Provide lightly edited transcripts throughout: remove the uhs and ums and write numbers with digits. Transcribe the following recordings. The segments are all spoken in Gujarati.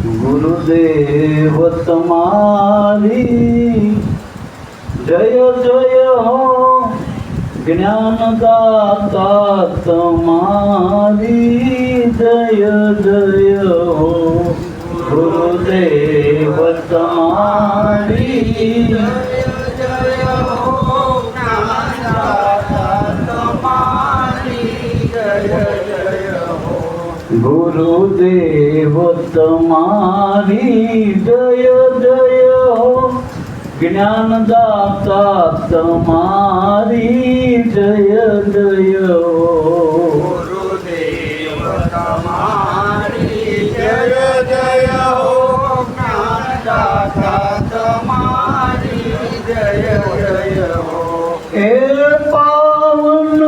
ગુરુદેવ તમારી જય જય હો, જ્ઞાનદાતા તમારી જય જય હો, ગુરુદેવ તમારી જય જય હો, જ્ઞાનદાતા તમારી જય જય હો, ગુરુદેવ તમારી જય જય હો, જ્ઞાનદાતા તમારી જય જય હો, ગુરુદેવ તમારી જય જય હો, જ્ઞાનદાતા તમારી જય જય હો, હે પાવનકારી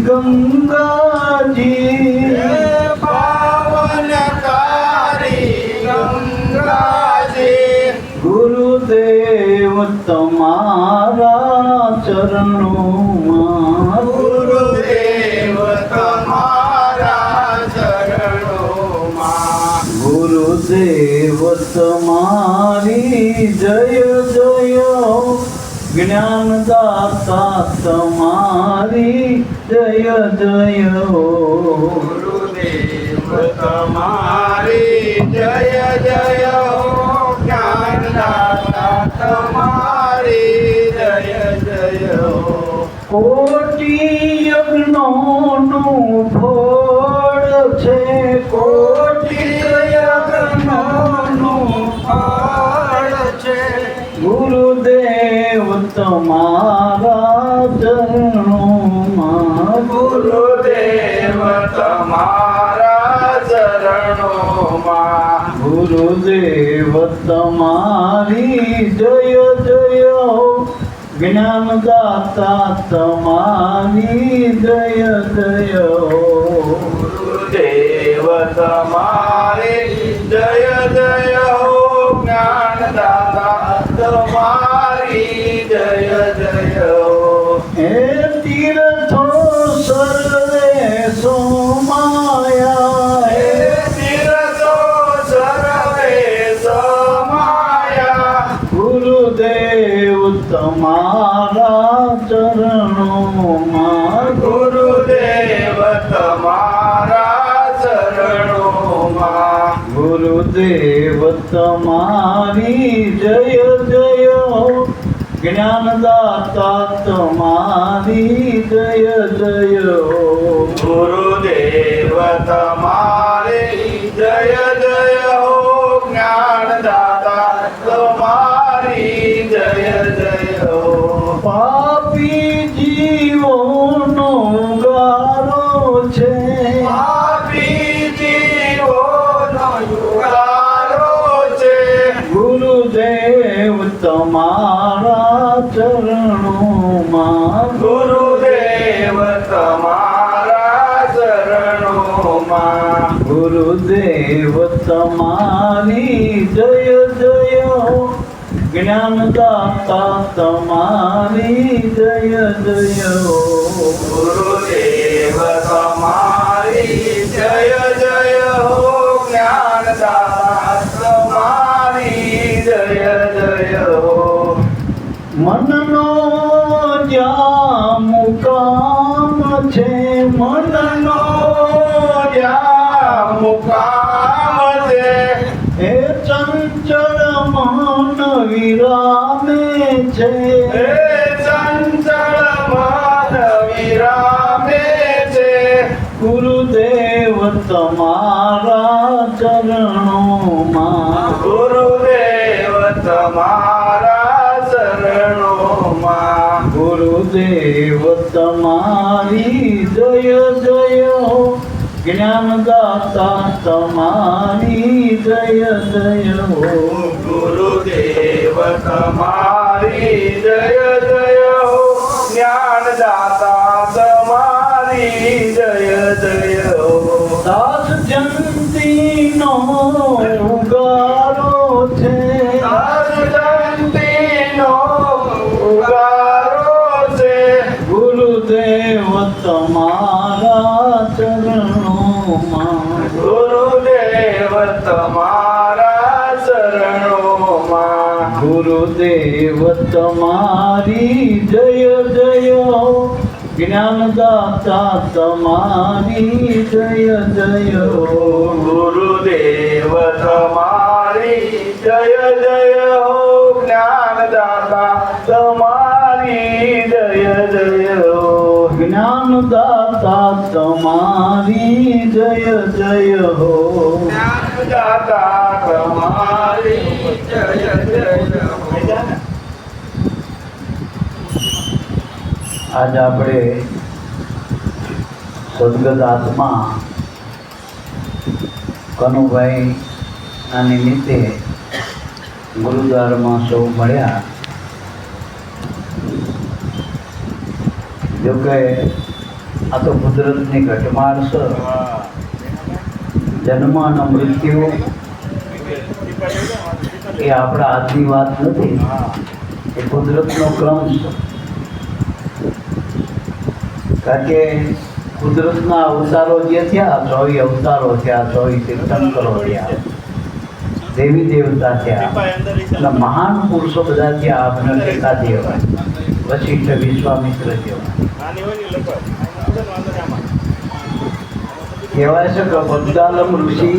ગંગાજી, હે પાવનકારી ગંગાજી, ગુરુદેવ તમારા ચરણોમાં, ગુરુદેવ તમારા ચરણોમાં, ગુરુદેવ તમારી જય જય હો, જ્ઞાનદાતા તમારી જય જય હો, ગુરુદેવ તમારી જય જય હો, જ્ઞાનદાતા તમારી જય જય હો, કોટી યજ્ઞોનું ફળ છે, કોટી યજ્ઞોનું ફળ છે, ગુરુદેવ તમારા ચરણોમાં, ગુરુદેવ તમારા ચરણોમાં, ગુરુદેવ તમારી જય જય હો, જ્ઞાનદાતા તમારી જય જય હો, ગુરુદેવ તમારી જય જય હો, જ્ઞાનદાતા તમારી જય જય હો, હે તીર્થો સર્વે સોમાયા, હે તીર્થો સર્વે સોમાયા, ગુરુદેવ તમારા ચરણોમાં, ગુરુદેવ તમારા ચરણોમાં, ગુરુદેવ તમારી જય જય હો, જ્ઞાનદાતા તમારી જય જય હો, ગુરુદેવ તમારી જય જય હો, જ્ઞાનદાતા તમારી જય જય હો, પાપી જીવોનો ગારો છે, પાપી જીવોનો ગારો છે, ગુરુદેવ તમારા ચરણોમાં, ગુરુદેવ તમારા ચરણોમાં, ગુરુદેવ તમારી જય જય હો, જ્ઞાનદાતા તમારી જય જય હો, ગુરુદેવ તમારી જય જય હો, જ્ઞાનદાતા તમારી જય જય હો, મનનો જ્યાં મુકામ છે, મનનો જ્યાં મુકામ છે, હે ચંચળ મન વિરામે છે, હે ચંચળ મન વિરામે છે, ગુરુદેવ તમારા ચરણોમાં, ગુરુદેવ તમારા ચરણોમાં, ગુરુદેવ તમારી જય જય હો, જ્ઞાનદાતા તમારી જય જય હો, ગુરુદેવ તમારી જય જય હો, જ્ઞાનદાતા તમારી જય જય હો, દાસ જયંતીનો ઉગારો છે, દાસ જયંતીનો ઉગારો છે, ગુરુદેવ તમારા ચરણોમાં, ગુરુદેવ ગુરુદેવ તમારી જય જય હો, જ્ઞાનદાતા તમારી જય જય હો. ગુરુદેવ તમારી જય જય હો, જ્ઞાનદાતા તમારી જય જય હો. જ્ઞાનદાતા તમારી જય જય હો. જ્ઞાનદાતા તમારી જય જય હો. આજ આપણે સદગત આત્મા કનુભાઈના નિમિત્તે ગુરુદ્વારામાં સૌ મળ્યા. જોકે આ તો કુદરતની ઘટમાળ છે. જન્મ અને મૃત્યુ એ આપણા હાથની વાત નથી, એ કુદરતનો ક્રમ છે. કારણ કે કુદરતના અવતારો જે થયા, 24 અવતારો થયા, 24 તીર્થંકરો થયા, દેવી દેવતા થયા, અને મહાન પુરુષો બધા થયા. આપણે ટેકા જેવા વશિષ્ઠ, વિશ્વામિત્ર જેવા કહેવાય છે કે બદ્દાલમ ઋષિ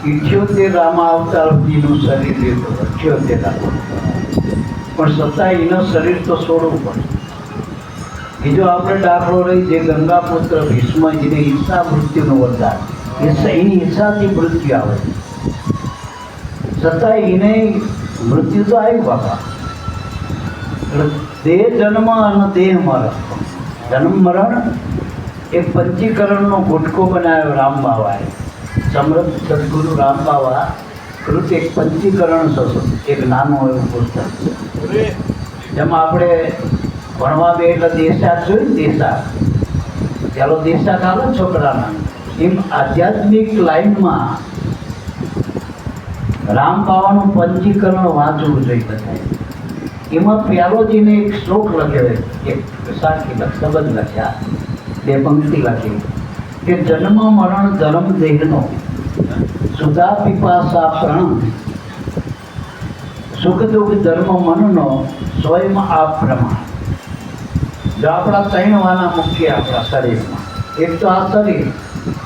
78 રામા અવતાર સુધીનું શરીર લીધું, 78 રામા, પણ છતાં એનું શરીર તો છોડવું પડે. બીજો આપણે દાખલો રહી જે ગંગાપુત્ર ભીષ્મ, જેને ઈચ્છા મૃત્યુનું વરદાન, એની ઈચ્છાથી મૃત્યુ આવે, છતાં એને મૃત્યુ તો આવ્યું બાપા. એટલે દેહ જન્મ અને દેહ મરણ, જન્મ મરણ એક પંચીકરણનો ગુટકો બનાવ્યો રામ બાવાએ. સમૃદ્ધ સદગુરુ રામ બાવા કૃત એક પંચીકરણ એક નાનું એવું પુસ્તક, જેમાં આપણે ભણવા બે એટલે દેશાક જોયું ને, દેશાક ચાલો દેશાક આવે છોકરાના, એમ આધ્યાત્મિક લાઈનમાં રામ બાવાનું પંચીકરણ વાંચવું જોઈએ બધાએ. એમાં પ્યાલોજીને એક શ્લોક લખ્યો, એક સાખી શબ્દ લખ્યા, 2 પંક્તિ લખી કે જન્મ મરણ ધર્મ દેહનો સુધા પીપાસા પ્રણ, સુખ દુઃખ ધર્મ મનનો સ્વયં આ પ્રમાણ. જો આપણા 3 વાના મુખ્ય આપણા શરીરમાં, એક તો આ શરીર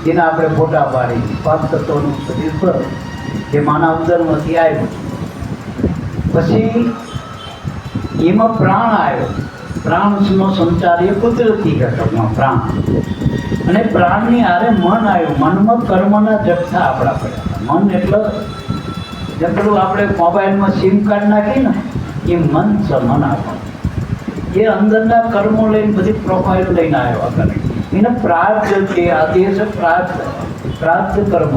જેને આપણે ફોટા પાડી 5 તત્વોનું શરીર પર, જે માનવ ઉદરમાંથી આવ્યું. પછી એમાં પ્રાણ આવ્યો. પ્રાણનો સંચાર એ કુદરતી ઘટકમાં પ્રાણ, અને પ્રાણની હારે મન આવ્યું. મનમાં કર્મના જથ્થા આપણા પડ્યા. મન એટલે જેમ પેલું આપણે મોબાઈલમાં સિમ કાર્ડ નાખીએ ને, એ મન છે. મન આપણું એ અંદરના કર્મો લઈને બધી પ્રોફાઇલ લઈને આવ્યો આગળ. એને પ્રાર્થ છે, આદેશ પ્રાર્થ કર્મ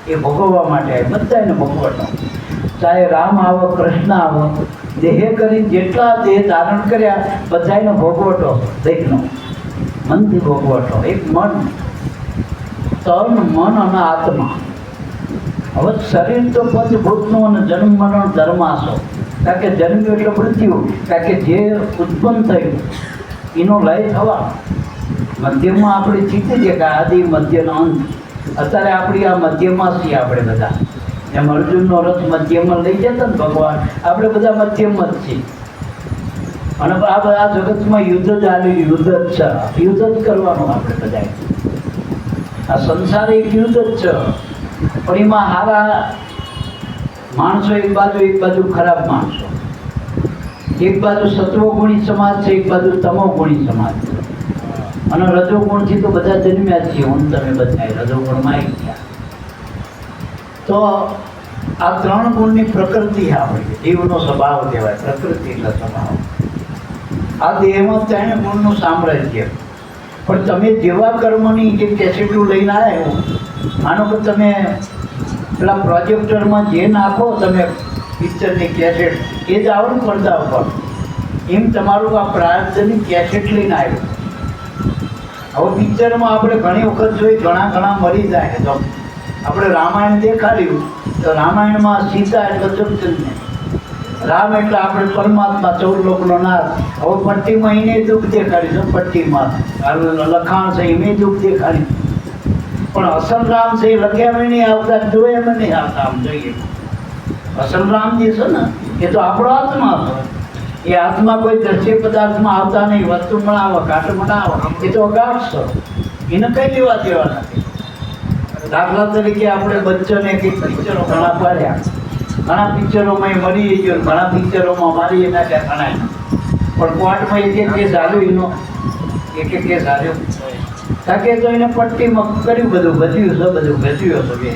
એ ભોગવવા માટે આવે. બધા એને ભોગવવાનો, ચાહે રામ આવો, કૃષ્ણ આવો, દેહે કરી જેટલા દેહ ધારણ કર્યા બધાનો ભોગવટો, દેહનો મનથી ભોગવટો. એક મન, તન, મન અને આત્મા. હવે શરીર તો પંચભૂતનું અને જન્મ મરણ ધર્માશો. કારણ કે જન્મ્યું એટલે મૃત્યુ, કારણ કે જે ઉત્પન્ન થયું એનો લય થવાનો. મધ્યમાં આપણે ચીતી છે કે આદિ મધ્યનો અંત. અત્યારે આપણી આ મધ્યમાં છીએ આપણે બધા. એમ અર્જુનનો રથ મધ્યમાં લઈ જતા ને ભગવાન, આપણે બધા મધ્યમાં જ છીએ. અને આ જગતમાં યુદ્ધ જ આવ્યું, યુદ્ધ જ છે, યુદ્ધ જ કરવાનું આપણે બધા. આ સંસાર એક યુદ્ધ જ છે. પણ એમાં સારા માણસો એક બાજુ ખરાબ માણસો. એક બાજુ સત્વગુણી સમાજ છે, એક બાજુ તમોગુણી સમાજ છે. અને રજોગુણથી તો બધા જન્મ્યા છીએ, હું તમે બધા રજોગુણમાં આવી ગયા. તો આ 3 ગુણની પ્રકૃતિ આપણી જીવનો સ્વભાવ કહેવાય. પ્રકૃતિ એટલે સ્વભાવ. આ દેહમાં 3 ગુણનું સામ્રાજ્ય. પણ તમે જેવા કર્મની જે કેસેટું લઈને આવ્યા, માનો કે તમે પેલા પ્રોજેક્ટરમાં જે નાખો તમે પિક્ચરની કેસેટ, એ જ આવે ને પડદા ઉપર, એમ તમારું આ પ્રાર્થની કેસેટ લઈને આવ્યું. હવે પિક્ચરમાં આપણે ઘણી વખત જોઈ, ઘણા મરી જાય. તો આપણે રામાયણ દેખાડ્યું, તો રામાયણમાં સીતા એટલે જગચંદને, રામ એટલે આપણે પરમાત્મા, 14 લોકનો નાથ. હવે પટ્ટીમાં એને દુઃખ દેખાડ્યું, પટ્ટીમાં લખાણ છે એને દુઃખ દેખાડ્યું. પણ અસલ રામ છે એ લખ્યા નહીં આવતા, જોયા એમ નહીં આવતા. આમ જોઈએ અસલ રામજી છે ને એ તો આપણો આત્મા છે. એ આત્મા કોઈ દ્રશ્ય પદાર્થમાં આવતા નહીં, વસ્તુ બનાવો કાટ બનાવો, એ તો અગાઢ છે, એને કઈ લેવા દેવા નથી. દાખલા તરીકે આપણે બચ્ચોને કંઈક પિક્ચરો ઘણા પાડ્યા, ઘણા પિક્ચરોમાં એ મરી ગયો, ઘણા પિક્ચરોમાં મારી નાખ્યા ઘણા, પણ કોર્ટમાં એક એક કેસ હાલ્યો એનો, એક એક કેસ હાલ્યો તાકે તો એને પટ્ટીમાં કર્યું, બધું બધ્યું છે.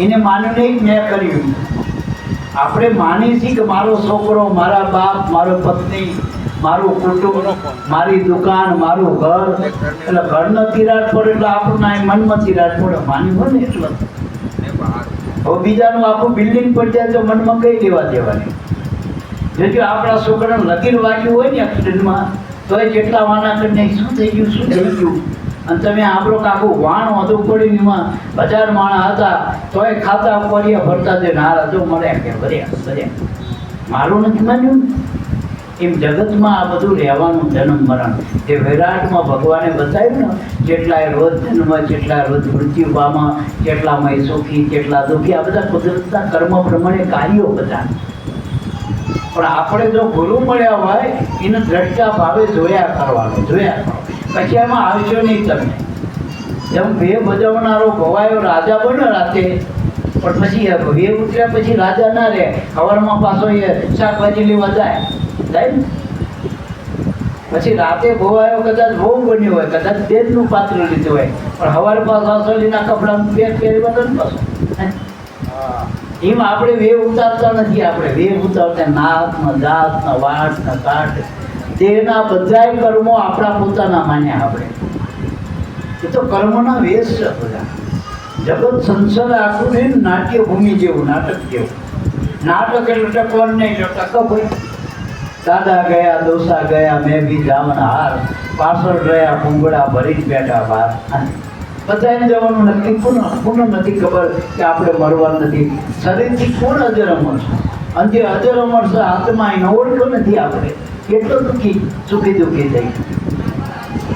એને માન્યું નહીં મેં કર્યું. આપણે માની છીએ કે મારો છોકરો, મારા બાપ, મારો પત્ની, મારું કુટુંબ, મારી દુકાન, મારું ઘર, એટલે ઘરનો તિરાડ પડે એટલે આપણને મનમાં તિરાડ પડે, માની હોય ને એટલે. હવે બીજાનું આખું બિલ્ડિંગ પડી જાય તો મનમાં કઈ લેવા દેવાની. જો આપણા છોકરાને લગીર વાગ્યું હોય ને એક્સિડન્ટમાં, તો એ કેટલા વાના કરીને શું થઈ ગયું. અને તમે આપણો આખું વાણ વધુ પડીને એમાં 1000 માણા હતા તોય ખાતા પરિયા ભરતા જઈને હારા જો મળ્યા કે ભર્યા મારું નથી માન્યું ને. એમ જગતમાં આ બધું રહેવાનું, જન્મ મરણ. જે વિરાટમાં ભગવાને બતાવ્યું ને, કેટલાય રોજ જન્મ, કેટલાય રોજ મૃત્યુ પામા, કેટલામાં સુખી, કેટલા દુઃખી, આ બધા કુદરતના કર્મ પ્રમાણે કાર્યો બધા. પણ આપણે જો ગુરુ મળ્યા હોય એને દ્રષ્ટા ભાવે જોયા કરવાનું, પછી એમાં આવશો નહીં તમે. જેમ બે ભજવનારો ભવાયો રાજા બન્યો રાતે, પણ પછી બે ઉતર્યા પછી રાજા ના રહે. સવારમાં પાછો એ શાકભાજી લેવા જાય ને, પછી રાતે ભવાયો કદાચ બહુ બન્યો હોય, કદાચ તેજનું પાત્ર લીધું હોય, પણ સવાર પાછો અસલીના કપડા પહેરવા ને પાછો. એમ આપણે વેવ ઉતારતા નથી. આપણે વેવ ઉતારતા નાકના દાંતના વાટના કાટ તેના બધાય કર્મો આપણા પોતાના માન્યા. આપણે એ તો કર્મના વેશ છે બધા. જગત સંસાર આખું ને નાટ્ય ભૂમિ જેવું, નાટક જેવું. નાટક એટલે ટકવાનું નહીં, ટક હોય. દાદા ગયા દોસા ગયા મેં બી જાવન હાર, પાછળ રહ્યા ભૂંગળા ભરી બેઠા બહાર. બધાને જવાનું નક્કી કોણ નથી ખબર કે આપણે મરવાનું નથી. શરીરથી કોણ અજર અમર છે? અને જે અજર અમર છે આત્મા એને ઓળખો નથી. આપણે કેટલો સુખી દુઃખી થઈ.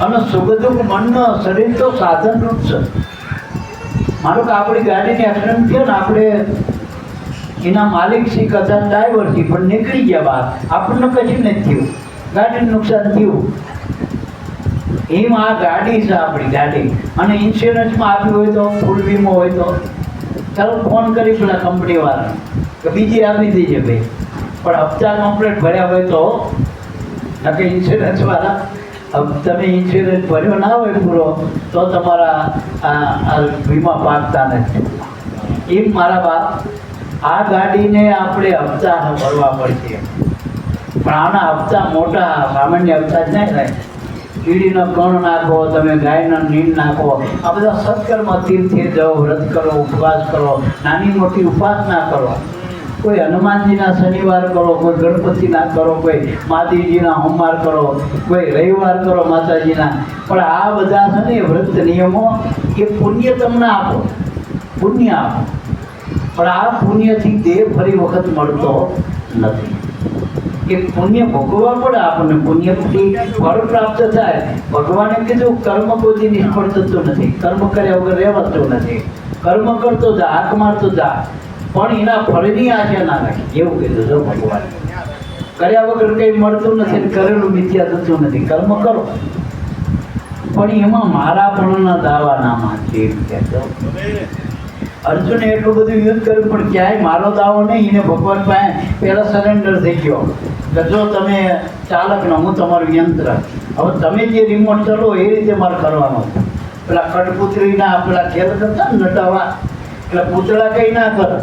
અને સુખ દુઃખ મનનો, શરીર તો સાધન રૂપ છે. માનો કે આપણી ગાડીને એક્સિડન્ટ થયો ને, આપણે એના માલિક છીએ, કદાચ ડ્રાઈવર છીએ, પણ નીકળી ગયા બહાર, આપણને કશું નથી થયું, ગાડીને નુકસાન થયું. એમ આ ગાડી છે આપણી ગાડી. અને ઇન્સ્યોરન્સમાં આપ્યું હોય તો, ફૂલ વીમો હોય તો ચાલો ફોન કરી પેલા કંપનીવાળાને કે બીજી આપી દેજે ભાઈ. પણ હપ્તા કમ્પ્લેટ ભર્યા હોય તો કે ઇન્સ્યોરન્સવાળા તમે ઇન્સ્યોરન્સ ભર્યો ના હોય પૂરો તો તમારા આ વીમા પાકતા નથી. એમ મારા બાપ આ ગાડીને આપણે હપ્તા ભરવા પડશે. પણ આના હપ્તા મોટા, સામાન્ય હપ્તા જ નહીં થાય. કીડીનો કણ નાખો, તમે ગાયનો નીણ નાખો, આ બધા સત્કર્મ, તીર્થે જાઓ, વ્રત કરો, ઉપવાસ કરો, નાની મોટી ઉપાસના કરો. કોઈ હનુમાનજીના શનિવાર કરો, કોઈ ગણપતિના કરો, કોઈ માતાજીના હોમવાર કરો, કોઈ રવિવાર કરો માતાજીના. પણ આ બધા છે ને વ્રત નિયમો એ પુણ્ય તમને આપો, પુણ્ય આપો. પણ આ પુણ્યથી દેહ ફરી વખત મળતો નથી. એ પુણ્ય ભોગવવા પડે આપણને. પુણ્યથી ફળ પ્રાપ્ત થાય. ભગવાને કીધું કર્મ કોઈ નિષ્ફળ થતું નથી, કર્મ કર્યા વગર રહેવાતું નથી. કર્મ કરતો જા, હાથ મારતો જા, પણ એના ફળની આશા ના રાખી, એવું કીધું જો ભગવાને. કર્યા વગર કંઈ મળતું નથી, કરેલું મિથ્યા થતું નથી. કર્મ કરો, પણ એમાં મારા પણના દાવા ના માનશે એમ કહેતો. અર્જુને એટલું બધું યુદ્ધ કર્યું પણ ક્યાંય મારો દાવો નહીં. એને ભગવાન પાસે પહેલાં સરેન્ડર થઈ ગયો કે જો તમે ચાલક ને હું તમારું યંત્ર, હવે તમે જે રિમોટ ચલો એ રીતે મારે કરવાનો. પેલા કઠપુતળીના પેલા ખેલ કરતા ને નટાવા, એટલે પૂતળા કંઈ ના કરે,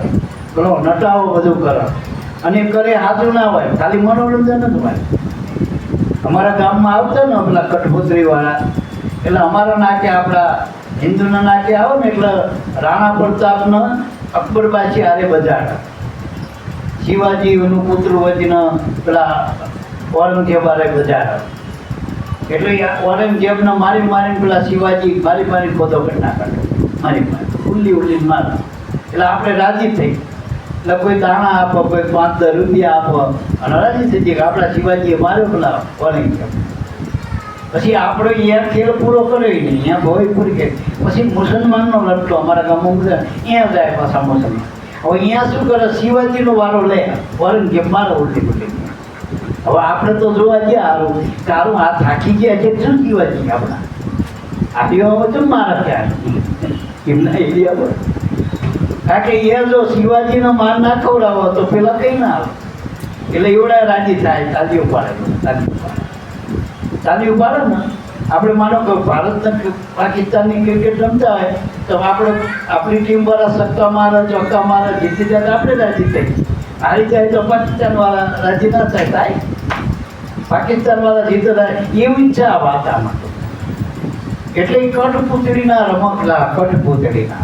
પેલો નટાવો બધું કરે. અને કરે હાથું ના હોય, ખાલી મનોરંજન જ હોય. અમારા ગામમાં આવતા ને પેલા કઠપુતળીવાળા, એટલે અમારા નાકે, આપણા હિન્દુના નાકે આવો ને એટલે રાણા પ્રતાપનો અકબરબાજી આરે બજાર, શિવાજીનું પુત્ર વચીને પેલા ઔરંગઝેબ આરે બજાર. એટલે ઔરંગઝેબને મારીને પેલા શિવાજી મારી ખોદો કરી નાખે, મારી ઉલ્લી મારે. એટલે આપણે રાજી થઈ, એટલે કોઈ દાણા આપો, કોઈ 5-10 રૂપિયા આપો, અને રાજી થઈ જાય કે આપણા શિવાજીએ માર્યો પેલા ઔરંગઝેબ. પછી આપણો અહીંયા ખેલ પૂરો કર્યો નહીં, અહીંયા ભોય પૂરી કરી. પછી મુસલમાનનો લટકો અમારા ગામમાં અહીંયા જાય પાછા મુસલમાન. હવે અહીંયા શું કરે, શિવાજીનો વારો લે વરણ કે મારો ઉલ્લી બોલી. હવે આપણે તો જોવા ગયા હારું તારું આ થાકી ગયા છે શું શિવાજી આપણા આડિયો તો મારા ત્યાં એમના એરિયા પર. કારણ કે એ જો શિવાજીનો માન ના ખવડાવો તો પેલા કઈ ના આવે. એટલે એવડા રાજી થાય, તાલીઓ પાડે, તાલીઓ પાડે ને. આપણે માનો કે ભારતના પાકિસ્તાનની ક્રિકેટ રમતા હોય તો આપણી ટીમ વાળા સક્કા મારે, ચોક્કા મારે, જીતી જાય તો આપણે રાજી થઈ. હારી જાય તો પાકિસ્તાન વાળા રાજી ના થાય. પાકિસ્તાન વાળા જીતે થાય એવી ઈચ્છા આ વાતામાં. એટલે કઠપૂતળીના રમકડા, કઠપૂતળીના.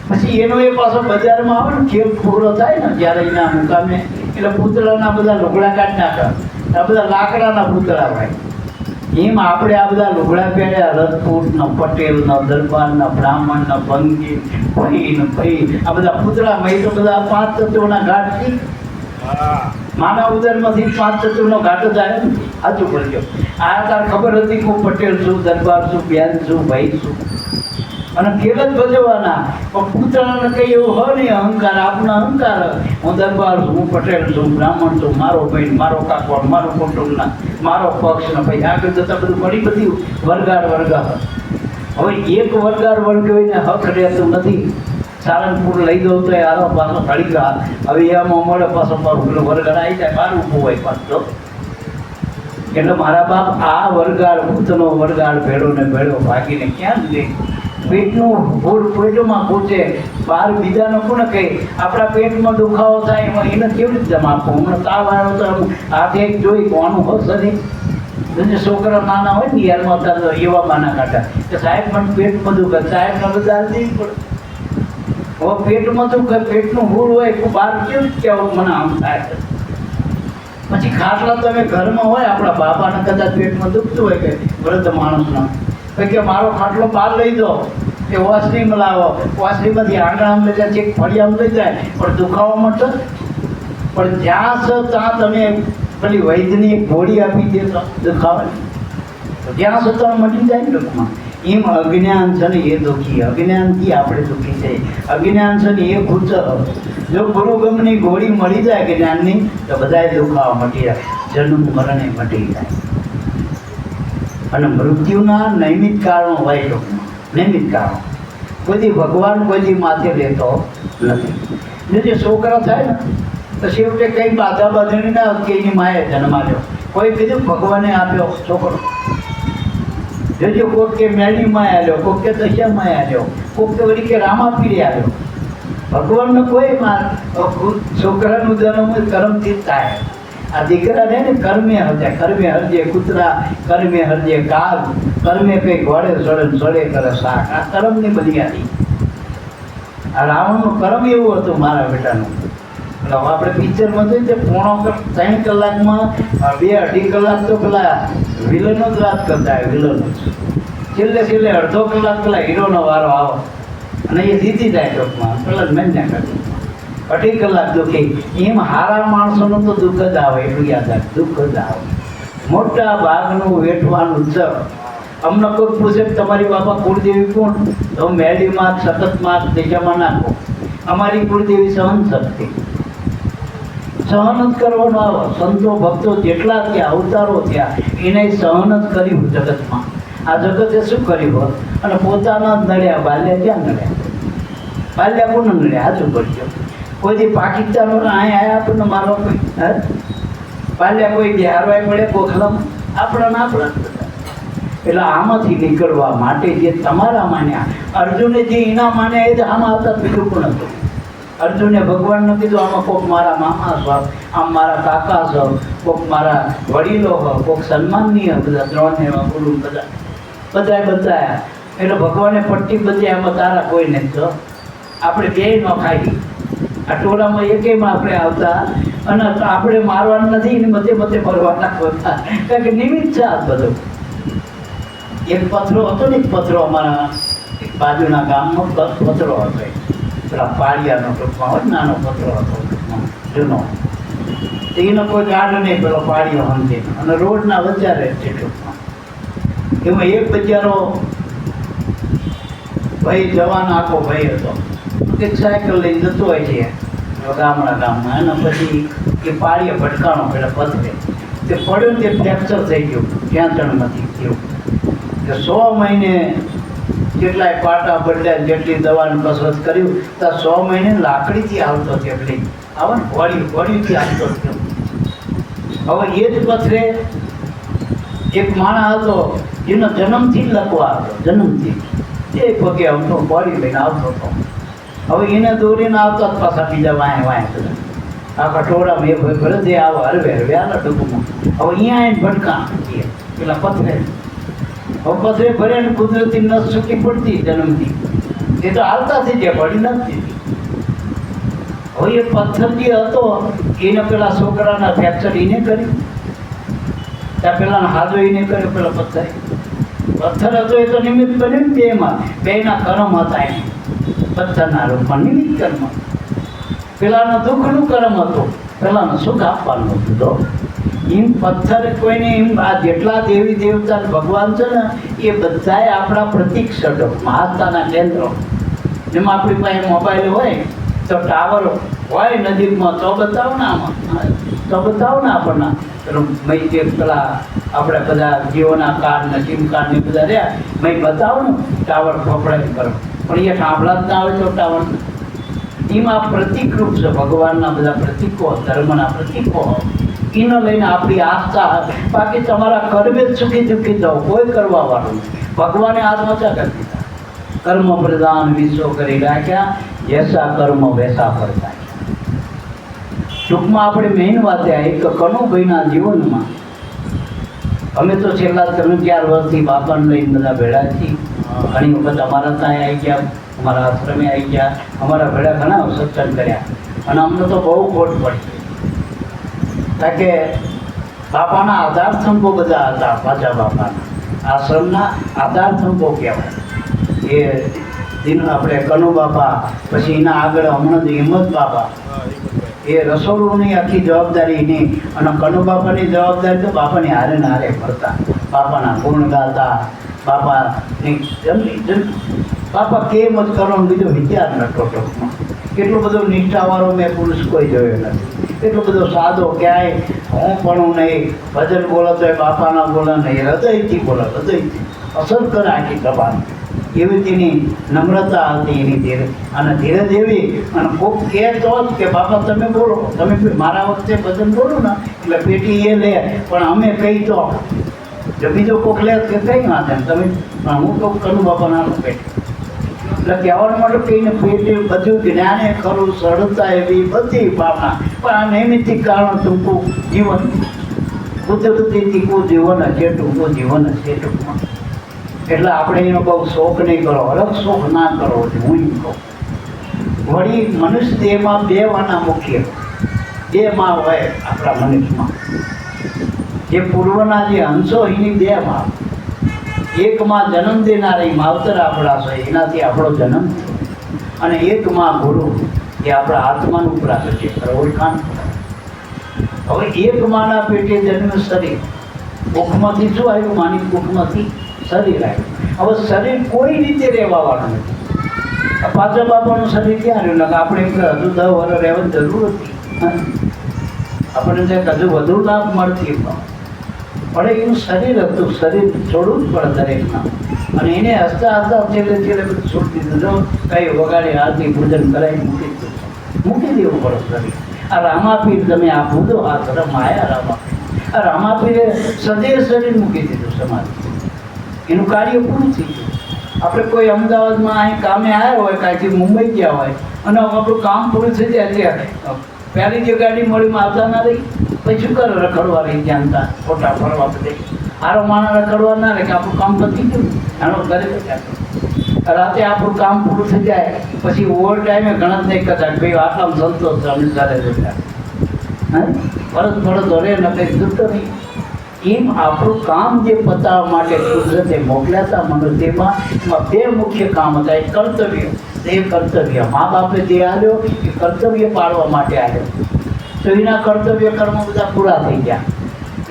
પછી એનો એ પાછો બજારમાં આવે ને ખેલ પૂરો થાય ને જ્યારે એના મુકામે, એટલે પૂતળાના બધા લુગડા કાઢી નાખે. આ બધા લાકડાના પૂતળા હોય. એમ આપણે આ બધા લુગડા પહેર્યા, રજપૂતનો, પટેલનો, દરબારનો, બ્રાહ્મણનો, ભંગી, ભાઈ આ બધા પૂતળા મય તો બધા 5 તત્વોના ઘાટથી માનવ ઉદરમાંથી 5 તત્વનો ઘાટ જ આવે ને. સાચું બોલજો. આ તાર ખબર હતી કે હું પટેલ છું, દરબાર છું, બેન છું, ભાઈ છું અને ખેલ જ ભજવવાના. પણ પૂતળાને કંઈ એવું હોય નહીં અહંકાર, આપણો અહંકાર. હું દરબાર છું, હું પટેલ છું, બ્રાહ્મણ છું, મારો ભાઈ, મારો કાકો, મારો કુટુંબના, મારો પક્ષ ને ભાઈ આગળ જતાં બધું ઘણી બધી વરગાડ. હવે એક વરગાડ વળગ્યોને હક રહેતું નથી. સારંગપુર લઈ દઉં તો આરો પાછો ફળી ગયા. હવે એમાં મળે પાછો પેલો વરગાડ આવી જાય, બહાર ઊભું હોય પાછો. એટલે મારા બાપ આ વરગાડ, ભૂતનો વરગાડ ભેળો ને ભેળો ભાગીને ક્યાં જ ગઈ. પેટનું ભૂલ પેટમાં પૂછે, બહાર બીજાનો કોને કહે. આપણા પેટમાં દુખાવો થાય એમાં એને કેવી રીતે આપો. હમણાં તાવ આવ્યો તો હાથે એક જોઈ કોનું હશે નહીં. છોકરા નાના હોય ને યારમાં હતા એવા માના કાઢા કે સાહેબ પણ પેટમાં દુખે, સાહેબને બધા દેવી પડે. હવે પેટમાં દુખે, પેટનું ભૂલ હોય બહાર કેવું કહેવું મને આમ થાય. પછી ખાટલા તમે ઘરમાં હોય, આપણા બાપાને કદાચ પેટમાં દુખતું હોય કે વૃદ્ધ માણસના, કે મારો ખાટલો બહાર લઈ દો, કે વોશરીમાં લાવો, વોશરીમાંથી આંગણામાં લઈ જાય, ચેક ફળિયામાં લઈ જાય, પણ દુખાવો મળશે. પણ જ્યાં છે ત્યાં તમે પેલી વૈદ્યની એક ગોળી આપી દે તો દુખાવાની, જ્યાં છે ત્યાં મટી જાય ને ટૂંકમાં. એમ અજ્ઞાન છે ને એ દુઃખી, અજ્ઞાનથી આપણે દુઃખી છે. અજ્ઞાન છે ને એ ખુશ. જો ગુરુગમની ગોળી મળી જાય જ્ઞાનની તો બધાય દુખાવા મટી જાય, જન્મ મરણે મટી જાય. અને મૃત્યુના નૈમિત કારણો હોય ટૂંકમાં, નૈમિત કારણો. કોઈ ભગવાન કોઈ માથે લેતો નથી. જે છોકરા થાય ને તો છેવટે કંઈ બાધા બાંધણી ના કે એની માએ જન્મ આપ્યો. કોઈ કીધું ભગવાને આપ્યો છોકરો. જોજો કોક કે મેળીમાં આવ્યો, કોક કે દશામાં આવ્યો, કોક કે વળી કે રામાપીરે આવ્યો. ભગવાનનો કોઈ છોકરાનું જન્મ કર્મથી જ થાય. આ દીકરાને ને કર્મે હરજે, કર્મે હરજે કૂતરા, કર્મે હરજે કાગ, કર્મે કંઈ ઘોડે ચડે ચડે કરે શાક. આ કર્મની બલિયારી. આ રાવણનું કર્મ એવું હતું મારા બેટાનું. એટલે આપણે પિક્ચરમાં જોઈએ તે 3 કલાકમાં 2-2.5 કલાક તો પેલા વિલનો જ વાત કરતા હોય, વિલનો. છેલ્લે અડધો કલાક પેલા હીરોનો વારો આવે અને એ જીતી જાય ટોકમાં, પેલા જ મેં કરતી 2.5 કલાક દુઃખી. એમ હારા માણસોનું તો દુઃખ જ આવે, એટલું યાદ રાખ, દુઃખ જ આવે. મોટા ભાગનું વેઠવાનું છે. અમને કોઈ પૂછે કે તમારી બાપા કુળદેવી કોણ, તો મેડીમાં, સતતમાં, દિશામાં નાખો. અમારી કુળદેવી સહન શક્તિ. સહન જ કરવાનું આવે. સંતો ભક્તો જેટલા થયા, અવતારો થયા, એને સહન જ કર્યું જગતમાં. આ જગતે શું કર્યું હોત? અને પોતાના જ નડ્યા. બાલ્યા ક્યાં નડ્યા? બાલ્યા કોને નડ્યા? હાચું પડજો. કોઈ પાકિસ્તાન અહીંયા આવ્યા આપણને મારવા કોઈ બાલ્યા કોઈ બિહારવાય મળે ગોખલામાં આપણા. એટલે આમાંથી નીકળવા માટે જે તમારા માન્યા, અર્જુને જે એના માન્યા એ જ આમાં હતા, બીજું પણ હતું. અર્જુને ભગવાનને કીધું આમાં કોક મારા મામા છો, આમ મારા કાકા છો, કોક મારા વડીલો હો, કોક સન્માનનીય, બધા 3 ને ગુરુ બધાએ બતાવ્યા. એટલે ભગવાને પટ્ટી બધી આમાં તારા કોઈને જ આપણે બે ન ખાઈ. આ ટોળામાં એકેયમાં આપણે આવતા અને આપણે મારવાનું નથી, એને મધે ભરવાના હોતા. કારણ કે નિમિત્ત છે આ બધું. એક પથરો હતો ને, એક પથરો અમારા એક બાજુના ગામમાં પથરો હતો. પેલા પાળિયાનો ટૂંકમાં હોય, નાનો પથરો હતો જૂનો. એનો કોઈ ગાઢ નહીં, પેલો પાળિયો હંધી અને રોડના વચારે છે ટૂંકમાં. એમાં એક બજારો ભાઈ જવાન આખો ભાઈ હતો. એક સાયકલ લઈને જતો હોય છે ગામમાં અને પછી એ પાડીએ ભટકાણો પેલા પથરે તે પડ્યો ને તે ફ્રેક્ચર થઈ ગયું ખેંચણમાંથી થયું કે 100 મહિને જેટલાય પાટા બદલ્યા જેટલી દવાનું કસરત કર્યું તો 100 મહિને લાકડીથી આવતો હતો એટલે આવે ને ઘોડીથી આવતો થયો. હવે એ જ પથરે એક માણસ હતો જેનો જન્મથી જ લખવા હતો, જન્મથી એ પગે આવતો ઘોડી લઈને આવતો હતો. હવે એને દોરીને આવતા જ પાછા બીજા વાંય બધા આ કટોરામાં એ ભાઈ ભલે જે આવો હરવે આલા ડૂબમાં. હવે અહીંયા આવીને ભટકા પેલા પથરે હવે પથરે ભરે ને કુદરતી નસ છૂટી પડતી જન્મથી એ તો હાલતા થઈ જાય પડી નથી. હવે એ પથ્થર જે હતો એને પેલા છોકરાના ફ્રેક્ચર એને કર્યું, ત્યાં પેલા હાજો એને કર્યો પેલા પથ્થર હતો એ તો નિમિત્ત બન્યું ને બેના કર્મ હતા એને પથ્થરના રૂપમાં નિમિત્ત કર્મ. પેલાનો દુઃખનું કર્મ હતું, પેલાનો સુખ આપવાનું હતું. તો એમ પથ્થર કોઈને એમ આ જેટલા દેવી દેવતા ભગવાન છે ને એ બધાએ આપણા પ્રતિક સ્વરૂપમાં આસ્થાના કેન્દ્રો. જેમાં આપણી પાસે મોબાઈલ હોય તો ટાવર હોય નજીકમાં તો બતાવો ને આમાં તો બતાવો ને આપણને જે પેલા આપણે બધા જીઓના કાર્ડ ને સિમ કાર્ડ ને બધા રહ્યા મેં બતાવો ને ટાવર પકડાય કરો પણ એ સાંભળા જ ના આવે તો ટાવર એમાં પ્રતિકરૂપ છે ભગવાનના બધા પ્રતિકો ધર્મના પ્રતિકો એને લઈને આપણી આસ્થા. બાકી તમારા કર્મે જ સુખી દુઃખી જાઓ કોઈ કરવા વાળું ભગવાને આત્મચા કરી દીધા. કર્મ પ્રધાન વિશ્વ કરી રાખ્યા જેસા કર્મ વૈસા ફળ થાય. ટૂંકમાં આપણે મેઇન વાત એક કનુભાઈના જીવનમાં અમે તો છેલ્લા 3-4 વર્ષથી બાપાને લઈને બધા ભેળા છીએ. ઘણી વખત અમારા ત્યાં આવી ગયા, અમારા આશ્રમે આવી ગયા, અમારા ભેળા ઘણા સત્સંગ કર્યા અને અમને તો બહુ ખોટ પડી. કારણ કે બાપાના આધારસ્તંભો બધા હતા. પાછા બાપાના આશ્રમના આધારસ્તંભો કહેવાય એ દિન આપણે કનુ બાપા, પછી એના આગળ હમણાં જ હિંમત બાપા, એ રસોડુંની આખી જવાબદારી એની અને કનુ બાપાની જવાબદારી તો બાપાની હારે ને હારે ફરતા, બાપાના ગુણ ગાતા, બાપા કેમ જ કરો બીજો વિચાર નતો ટોકમાં. એટલો બધો નિષ્ઠાવાળો મેં પુરુષ કોઈ જોયો નથી, એટલો બધો સાદો ક્યાંય હું પણ નહીં, ભજન બોલો તો બાપાના બોલે નહીં, હૃદયથી બોલે, હૃદયથી અસર કરે આખી દબાણ. એવી તેની નમ્રતા હતી એની ધીરજ અને ધીરજ એવી અને ખૂબ કહે તો જ કે બાપા તમે બોલો, તમે મારા વખતે ભજન બોલો ને એટલે પેટી એ લે પણ અમે કહી તો જો બીજો કોક લે કે કંઈ વાંધે તમે પણ હું તો કરું બાપા નાનું પેટી એટલે કહેવાનું માટે કહીને પેટી બધું જ્ઞાને ખરું સરળતા એવી બધી ભાવના પણ આ નૈમિતિક કારણ ટૂંકું જીવન કુદરતી તીકું જીવન હશે, ટૂંકું જીવન હશે ટૂંકમાં. એટલે આપણે એનો બહુ શોખ નહીં કરો, અલગ શોખ ના કરો. હું એમ કહું વળી મનુષ્ય દેહમાં 2 વાના મુખ્ય 2 માં હોય આપણા મનુષ્યમાં. જે પૂર્વના જે અંશો એની 2 માં, એક માં જન્મ દેનારી માવતર આપણા છે એનાથી આપણો જન્મ થયો અને એક માં ગુરુ એ આપણા આત્માનું પ્રાપ્ત છે ઓળખાણ. હવે એક માના પેટે જન્મ શરીર, કુખમાંથી શું આવ્યું? માની કુખમાંથી શરીર આવ્યું. હવે શરીર કોઈ રીતે રહેવા વાળું નથી. પાછા બાપાનું શરીર ક્યાં રહ્યું? આપણે હજુ 10 વર્ષ રહેવાની જરૂર હતી, આપણને હજુ વધુ લાભ મળતી પણ એનું શરીર હતું. શરીર છોડવું જ પડે દરેકના અને એને હસતા હસતા છેલ્લે બધું છોડી દીધું. કઈ વગાડી આરતી પૂજન કરાવી મૂકી દેવું પડે શરીર. આ રામાપીર તમે આ ભૂલો આ તરફ માયા રામાપીર, આ રામાપીરે સદૈવ શરીર મૂકી દીધું સમાજ. એનું કાર્ય પૂરું થઈ ગયું. આપણે કોઈ અમદાવાદમાં અહીં કામે આવ્યા હોય, કાંઈથી મુંબઈ ગયા હોય અને આપણું કામ પૂરું થઈ જાય ત્યારે પહેલી જે ગાડી મળીમાં આવતા ના રહી, પછી શું કરે? રખડવા રહી જાણતા ખોટા ફરવા બધે. આરો માણસ રખડવા ના રહે કે આપણું કામ પતી ગયું, એનો ઘરે જતા. રાતે આપણું કામ પૂરું થઈ જાય પછી ઓવર ટાઈમે ઘણા જ નહીં કરતા ભાઈ આટલામાં સંતોષ છે અમે ઘરે જતા. પરત ધરે ને કંઈ જૂતો નહીં. એમ આપણું કામ જે પતાવવા માટે કુદરતે મોકલ્યા હતા મનુષ્યમાં, એમાં 2 મુખ્ય કામ હતા. એક કર્તવ્ય, એ કર્તવ્ય મા બાપે જે આવ્યો એ કર્તવ્ય પાડવા માટે આવ્યો. તો એના કર્તવ્ય કર્મો બધા પૂરા થઈ ગયા.